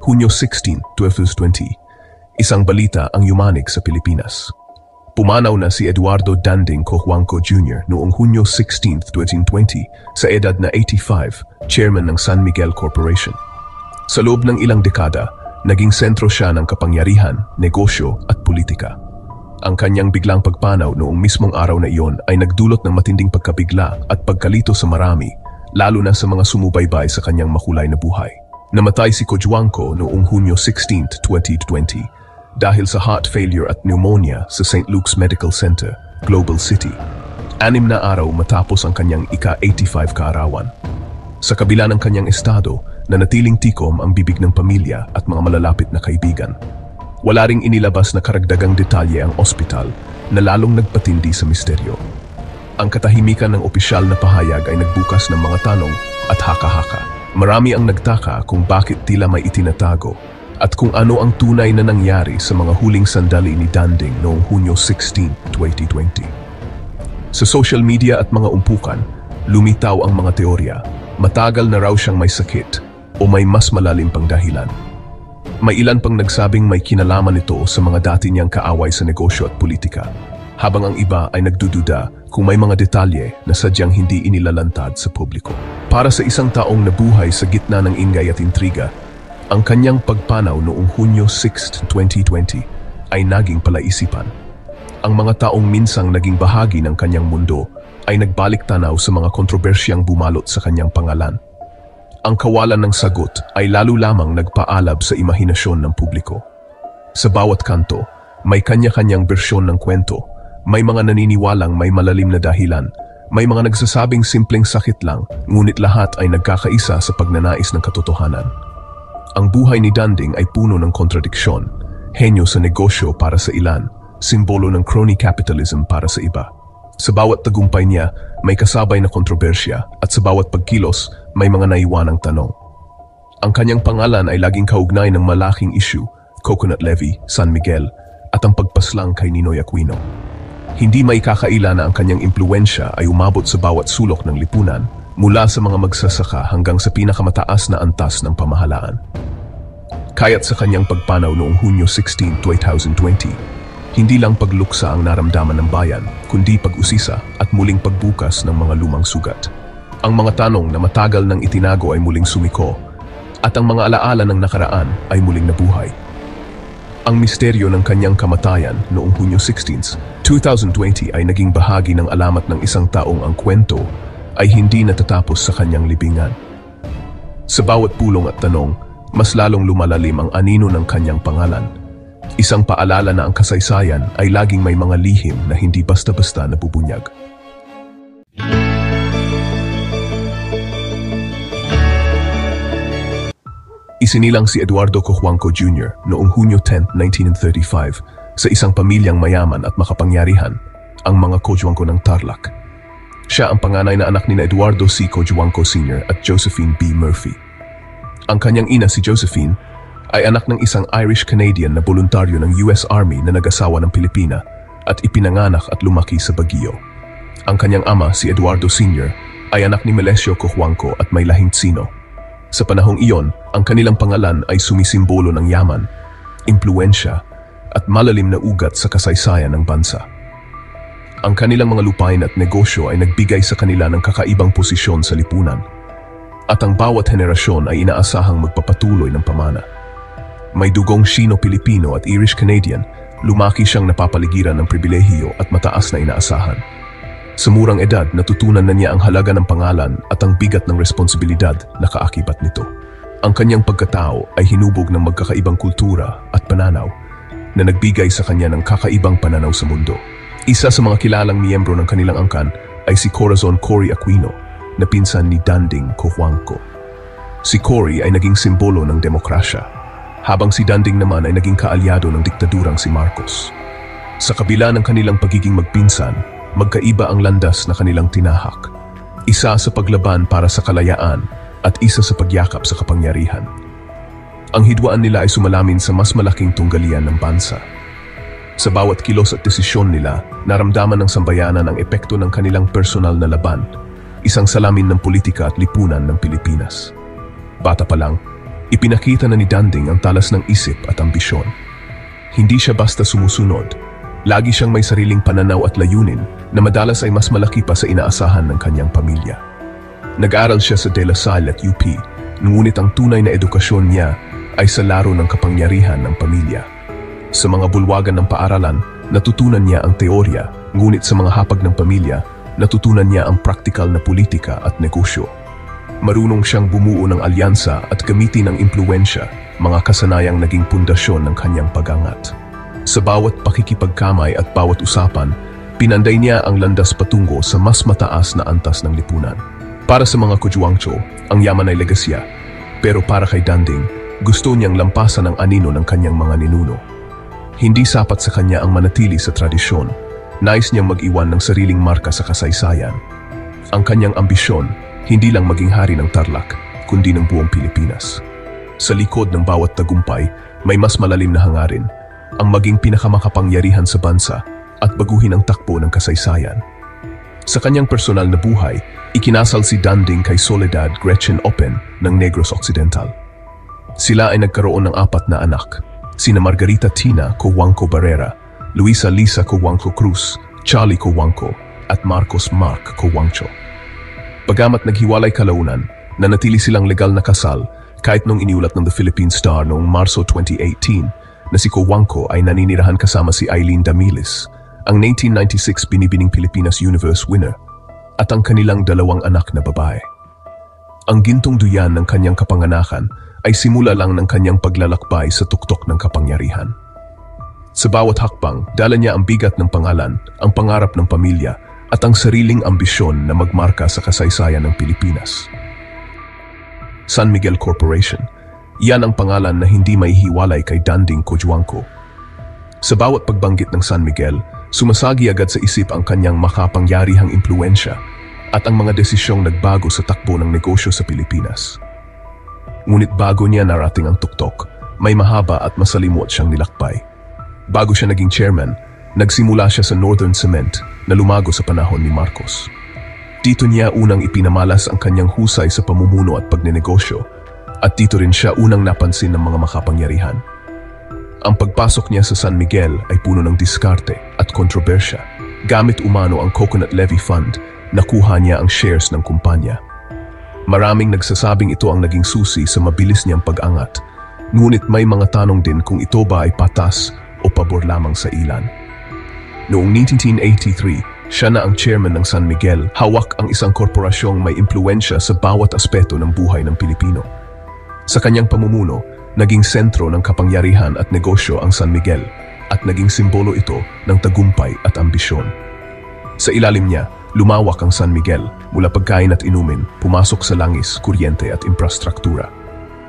Hunyo 16, 2020, isang balita ang yumanig sa Pilipinas. Pumanaw na si Eduardo Danding Cojuangco Jr. noong Hunyo 16, 2020 sa edad na 85, chairman ng San Miguel Corporation. Sa loob ng ilang dekada, naging sentro siya ng kapangyarihan, negosyo at politika. Ang kanyang biglang pagpanaw noong mismong araw na iyon ay nagdulot ng matinding pagkabigla at pagkalito sa marami, lalo na sa mga sumubaybay sa kanyang makulay na buhay. Namatay si Cojuangco noong Hunyo 16, 2020 dahil sa heart failure at pneumonia sa St. Luke's Medical Center, Global City. 6 na araw matapos ang kanyang ika-85 kaarawan. Sa kabila ng kanyang estado, nanatiling tikom ang bibig ng pamilya at mga malalapit na kaibigan. Wala ring inilabas na karagdagang detalye ang ospital na lalong nagpatindi sa misteryo. Ang katahimikan ng opisyal na pahayag ay nagbukas ng mga tanong at haka-haka. Marami ang nagtaka kung bakit tila may itinatago at kung ano ang tunay na nangyari sa mga huling sandali ni Danding noong Hunyo 16, 2020. Sa social media at mga umpukan, lumitaw ang mga teorya. Matagal na raw siyang may sakit o may mas malalim pang dahilan. May ilan pang nagsabing may kinalaman nito sa mga dati niyang kaaway sa negosyo at politika, habang ang iba ay nagdududa kung may mga detalye na sadyang hindi inilalantad sa publiko. Para sa isang taong nabuhay sa gitna ng ingay at intriga, ang kanyang pagpanaw noong Hunyo 6, 2020 ay naging palaisipan. Ang mga taong minsang naging bahagi ng kanyang mundo ay nagbalik tanaw sa mga kontrobersyang bumalot sa kanyang pangalan. Ang kawalan ng sagot ay lalo lamang nagpaalab sa imahinasyon ng publiko. Sa bawat kanto, may kanya-kanyang bersyon ng kwento. May mga naniniwalang may malalim na dahilan. May mga nagsasabing simpleng sakit lang, ngunit lahat ay nagkakaisa sa pagnanais ng katotohanan. Ang buhay ni Danding ay puno ng kontradiksyon. Henyo sa negosyo para sa ilan, simbolo ng crony capitalism para sa iba. Sa bawat tagumpay niya, may kasabay na kontrobersya at sa bawat pagkilos, may mga naiwanang tanong. Ang kanyang pangalan ay laging kaugnay ng malaking issue, Coconut Levy, San Miguel, at ang pagpaslang kay Ninoy Aquino. Hindi may kakaila na ang kanyang impluwensya ay umabot sa bawat sulok ng lipunan, mula sa mga magsasaka hanggang sa pinakamataas na antas ng pamahalaan. Kaya't sa kanyang pagpanaw noong Hunyo 16, 2020, hindi lang pagluksa ang naramdaman ng bayan, kundi pag-usisa at muling pagbukas ng mga lumang sugat. Ang mga tanong na matagal nang itinago ay muling sumiko, at ang mga alaala ng nakaraan ay muling nabuhay. Ang misteryo ng kanyang kamatayan noong Hunyo 16, 2020 ay naging bahagi ng alamat ng isang taong ang kwento ay hindi natatapos sa kanyang libingan. Sa bawat pulong at tanong, mas lalong lumalalim ang anino ng kanyang pangalan. Isang paalala na ang kasaysayan ay laging may mga lihim na hindi basta-basta nabubunyag. Isinilang si Eduardo Cojuangco Jr. noong Hunyo 10, 1935 sa isang pamilyang mayaman at makapangyarihan, ang mga Cojuangco ng Tarlac. Siya ang panganay na anak ni Eduardo C. Cojuangco Sr. at Josephine B. Murphy. Ang kanyang ina si Josephine ay anak ng isang Irish-Canadian na voluntaryo ng US Army na nag-asawa ng Pilipina at ipinanganak at lumaki sa Baguio. Ang kanyang ama si Eduardo Sr. ay anak ni Melesio Cojuangco at may lahing Tsino. Sa panahong iyon, ang kanilang pangalan ay sumisimbolo ng yaman, impluwensya, at malalim na ugat sa kasaysayan ng bansa. Ang kanilang mga lupain at negosyo ay nagbigay sa kanila ng kakaibang posisyon sa lipunan, at ang bawat henerasyon ay inaasahang magpapatuloy ng pamana. May dugong Sino-Pilipino at Irish-Canadian, lumaki siyang napapaligiran ng pribilehiyo at mataas na inaasahan. Sa murang edad, natutunan na niya ang halaga ng pangalan at ang bigat ng responsibilidad na kaakibat nito. Ang kanyang pagkatao ay hinubog ng magkakaibang kultura at pananaw na nagbigay sa kanya ng kakaibang pananaw sa mundo. Isa sa mga kilalang miyembro ng kanilang angkan ay si Corazon Cory Aquino, na pinsan ni Danding Cojuangco. Si Cory ay naging simbolo ng demokrasya, habang si Danding naman ay naging kaalyado ng diktadurang si Marcos. Sa kabila ng kanilang pagiging magpinsan, magkaiba ang landas na kanilang tinahak. Isa sa paglaban para sa kalayaan at isa sa pagyakap sa kapangyarihan. Ang hidwaan nila ay sumalamin sa mas malaking tunggalian ng bansa. Sa bawat kilos at desisyon nila, naramdaman ng sambayanan ang epekto ng kanilang personal na laban, isang salamin ng politika at lipunan ng Pilipinas. Bata pa lang, Ipinakita na ni Danding ang talas ng isip at ambisyon. Hindi siya basta sumusunod. Lagi siyang may sariling pananaw at layunin na madalas ay mas malaki pa sa inaasahan ng kanyang pamilya. Nag-aral siya sa De La Salle at UP, ngunit ang tunay na edukasyon niya ay sa laro ng kapangyarihan ng pamilya. Sa mga bulwagan ng paaralan, natutunan niya ang teorya, ngunit sa mga hapag ng pamilya, natutunan niya ang praktikal na politika at negosyo. Marunong siyang bumuo ng alyansa at gamitin ang impluwensya, mga kasanayang naging pundasyon ng kanyang pag-angat. Sa bawat pakikipagkamay at bawat usapan, pinanday niya ang landas patungo sa mas mataas na antas ng lipunan. Para sa mga Cojuangco, ang yaman ay legasya, pero para kay Danding, gusto niyang lampasan ang anino ng kanyang mga ninuno. Hindi sapat sa kanya ang manatili sa tradisyon, nais niyang mag-iwan ng sariling marka sa kasaysayan. Ang kanyang ambisyon, hindi lang maging hari ng Tarlac, kundi ng buong Pilipinas. Sa likod ng bawat tagumpay, may mas malalim na hangarin, ang maging pinakamakapangyarihan sa bansa at baguhin ang takbo ng kasaysayan. Sa kanyang personal na buhay, ikinasal si Danding kay Soledad Gretchen Open ng Negros Occidental. Sila ay nagkaroon ng 4 na anak, sina Margarita Tina Cojuangco Barrera, Luisa Lisa Cojuangco Cruz, Charlie Cojuangco, at Marcos Mark Cojuangco. Bagamat naghiwalay kalaunan, nanatili silang legal na kasal kahit nung iniulat ng The Philippine Star noong Marso 2018 na si Cojuangco ay naninirahan kasama si Eileen Damilis, ang 1996 binibining Pilipinas Universe winner, at ang kanilang 2 anak na babae. Ang gintong duyan ng kanyang kapanganakan ay simula lang ng kanyang paglalakbay sa tuktok ng kapangyarihan. Sa bawat hakbang, dala niya ang bigat ng pangalan, ang pangarap ng pamilya, at ang sariling ambisyon na magmarka sa kasaysayan ng Pilipinas. San Miguel Corporation, yan ang pangalan na hindi maihiwalay kay Danding Cojuangco. Sa bawat pagbanggit ng San Miguel, sumasagi agad sa isip ang kanyang makapangyarihang impluwensya at ang mga desisyong nagbago sa takbo ng negosyo sa Pilipinas. Ngunit bago niya narating ang tuktok, may mahaba at masalimuot siyang nilakbay. Bago siya naging chairman, nagsimula siya sa Northern Cement na lumago sa panahon ni Marcos. Dito niya unang ipinamalas ang kanyang husay sa pamumuno at pagnenegosyo, at dito rin siya unang napansin ng mga makapangyarihan. Ang pagpasok niya sa San Miguel ay puno ng diskarte at kontrobersya. Gamit umano ang Coconut Levy Fund, nakuha niya ang shares ng kumpanya. Maraming nagsasabing ito ang naging susi sa mabilis niyang pag-angat, ngunit may mga tanong din kung ito ba ay patas o pabor lamang sa ilan. Noong 1983, siya na ang chairman ng San Miguel, hawak ang isang korporasyong may impluwensya sa bawat aspeto ng buhay ng Pilipino. Sa kanyang pamumuno, naging sentro ng kapangyarihan at negosyo ang San Miguel at naging simbolo ito ng tagumpay at ambisyon. Sa ilalim niya, lumawak ang San Miguel mula pagkain at inumin, pumasok sa langis, kuryente at infrastruktura.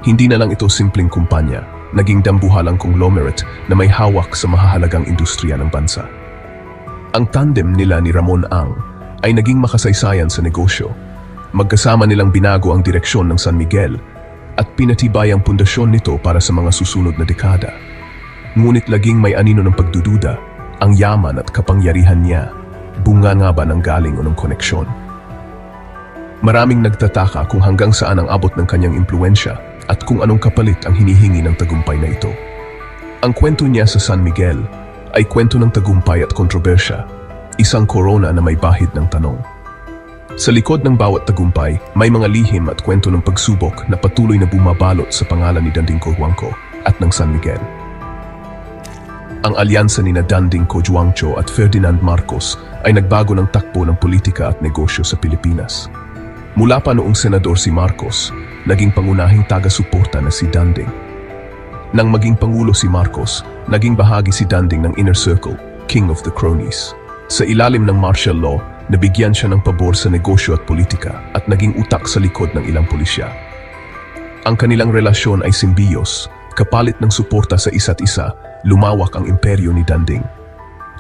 Hindi na lang ito simpleng kumpanya, naging dambuhalang conglomerate na may hawak sa mahahalagang industriya ng bansa. Ang tandem nila ni Ramon Ang ay naging makasaysayan sa negosyo. Magkasama nilang binago ang direksyon ng San Miguel at pinatibay ang pundasyon nito para sa mga susunod na dekada. Ngunit laging may anino ng pagdududa, ang yaman at kapangyarihan niya, bunga nga ba ng galing o ng koneksyon? Maraming nagtataka kung hanggang saan ang abot ng kanyang impluwensya at kung anong kapalit ang hinihingi ng tagumpay na ito. Ang kwento niya sa San Miguel ay kwento ng tagumpay at kontrobersya, isang korona na may bahid ng tanong. Sa likod ng bawat tagumpay, may mga lihim at kwento ng pagsubok na patuloy na bumabalot sa pangalan ni Danding Cojuangco at ng San Miguel. Ang alyansa ni Danding Cojuangco at Ferdinand Marcos ay nagbago ng takbo ng politika at negosyo sa Pilipinas. Mula pa noong senador si Marcos, naging pangunahing taga-suporta na si Danding. Nang maging pangulo si Marcos, naging bahagi si Danding ng Inner Circle, King of the Cronies. Sa ilalim ng martial law, nabigyan siya ng pabor sa negosyo at politika at naging utak sa likod ng ilang pulisya. Ang kanilang relasyon ay simbiyos, kapalit ng suporta sa isa't isa, lumawak ang imperyo ni Danding.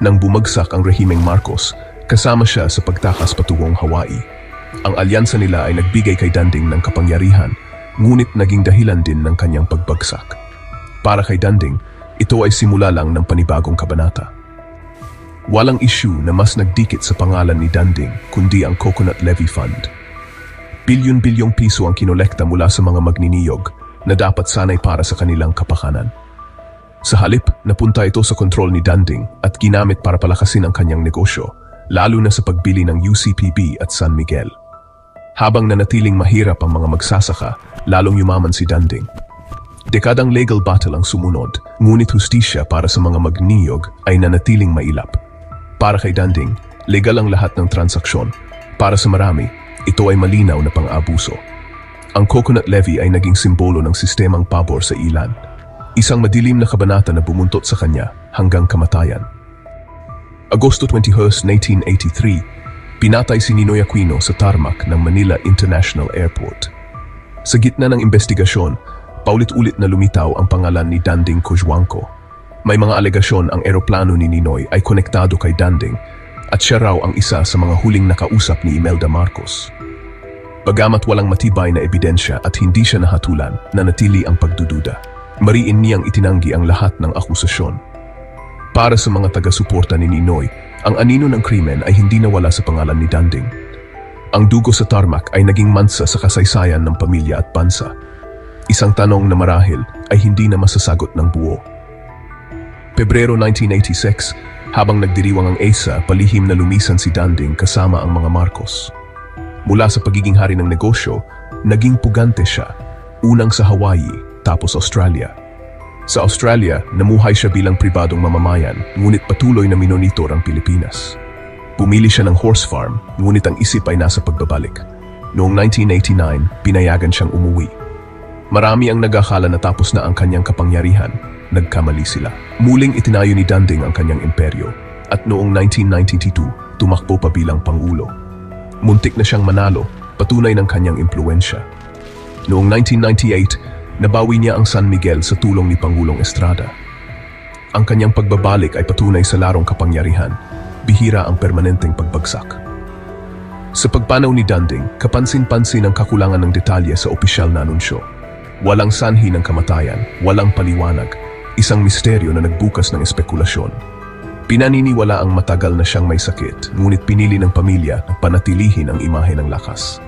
Nang bumagsak ang rehimeng Marcos, kasama siya sa pagtakas patungong Hawaii. Ang alyansa nila ay nagbigay kay Danding ng kapangyarihan, ngunit naging dahilan din ng kanyang pagbagsak. Para kay Danding, ito ay simula lang ng panibagong kabanata. Walang issue na mas nagdikit sa pangalan ni Danding kundi ang Coconut Levy Fund. Bilyon-bilyong piso ang kinolekta mula sa mga magniniyog, na dapat sanay para sa kanilang kapakanan. Sa halip, napunta ito sa kontrol ni Danding at ginamit para palakasin ang kanyang negosyo, lalo na sa pagbili ng UCPB at San Miguel. Habang nanatiling mahirap ang mga magsasaka, lalong yumaman si Danding. Dekadang legal battle ang sumunod, ngunit hustisya para sa mga magniyog ay nanatiling mailap. Para kay Danding, legal ang lahat ng transaksyon. Para sa marami, ito ay malinaw na pang-abuso. Ang coconut levy ay naging simbolo ng sistemang pabor sa ilan. Isang madilim na kabanata na bumuntot sa kanya hanggang kamatayan. Agosto 21, 1983, pinatay si Ninoy Aquino sa tarmac ng Manila International Airport. Sa gitna ng investigasyon, paulit-ulit na lumitaw ang pangalan ni Danding Cojuangco. May mga alegasyon ang eroplano ni Ninoy ay konektado kay Danding at siya raw ang isa sa mga huling nakausap ni Imelda Marcos. Bagamat walang matibay na ebidensya at hindi siya nahatulan, nanatili ang pagdududa. Mariin niyang itinanggi ang lahat ng akusasyon. Para sa mga taga-suporta ni Ninoy, ang anino ng krimen ay hindi nawala sa pangalan ni Danding. Ang dugo sa tarmac ay naging mansa sa kasaysayan ng pamilya at bansa. Isang tanong na marahil ay hindi na masasagot ng buo. Pebrero 1986, habang nagdiriwang ang ESA, palihim na lumisan si Danding kasama ang mga Marcos. Mula sa pagiging hari ng negosyo, naging pugante siya, unang sa Hawaii, tapos Australia. Sa Australia, namuhay siya bilang pribadong mamamayan, ngunit patuloy na minonitor ang Pilipinas. Pumili siya ng horse farm, ngunit ang isip ay nasa pagbabalik. Noong 1989, pinayagan siyang umuwi. Marami ang nag-akala na tapos na ang kanyang kapangyarihan. Nagkamali sila. Muling itinayo ni Danding ang kanyang imperyo at noong 1992, tumakbo pa bilang pangulo. Muntik na siyang manalo, patunay ng kanyang impluensya. Noong 1998, nabawi niya ang San Miguel sa tulong ni Pangulong Estrada. Ang kanyang pagbabalik ay patunay sa larong kapangyarihan, bihira ang permanenteng pagbagsak. Sa pagpanaw ni Danding, kapansin-pansin ang kakulangan ng detalye sa opisyal na anunsyo. Walang sanhi ng kamatayan, walang paliwanag, isang misteryo na nagbukas ng espekulasyon. Pinaniniwala ang matagal na siyang may sakit, ngunit pinili ng pamilya na panatilihin ang imahe ng lakas.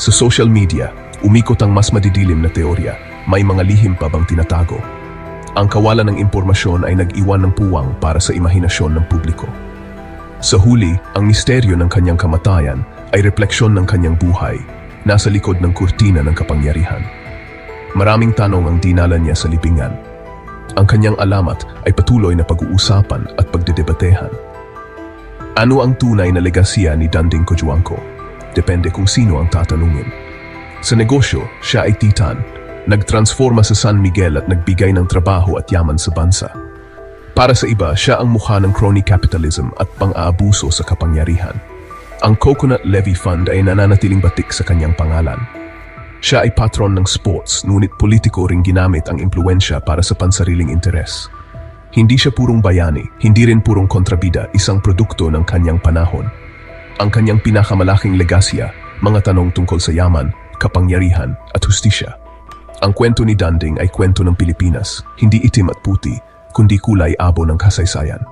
Sa social media, umikot ang mas madidilim na teorya, may mga lihim pa bang tinatago. Ang kawalan ng impormasyon ay nag-iwan ng puwang para sa imahinasyon ng publiko. Sa huli, ang misteryo ng kanyang kamatayan ay refleksyon ng kanyang buhay, nasa likod ng kurtina ng kapangyarihan. Maraming tanong ang dinala niya sa libingan. Ang kanyang alamat ay patuloy na pag-uusapan at pagdedebatehan. Ano ang tunay na legasya ni Danding Cojuangco? Depende kung sino ang tatanungin. Sa negosyo, siya ay titan. Nagtransforma sa San Miguel at nagbigay ng trabaho at yaman sa bansa. Para sa iba, siya ang mukha ng crony capitalism at pang-aabuso sa kapangyarihan. Ang Coconut Levy Fund ay nananatiling batik sa kanyang pangalan. Siya ay patron ng sports, ngunit politiko ring ginamit ang impluensya para sa pansariling interes. Hindi siya purong bayani, hindi rin purong kontrabida, isang produkto ng kanyang panahon. Ang kanyang pinakamalaking legasya, mga tanong tungkol sa yaman, kapangyarihan at hustisya. Ang kwento ni Danding ay kwento ng Pilipinas, hindi itim at puti, kundi kulay abo ng kasaysayan.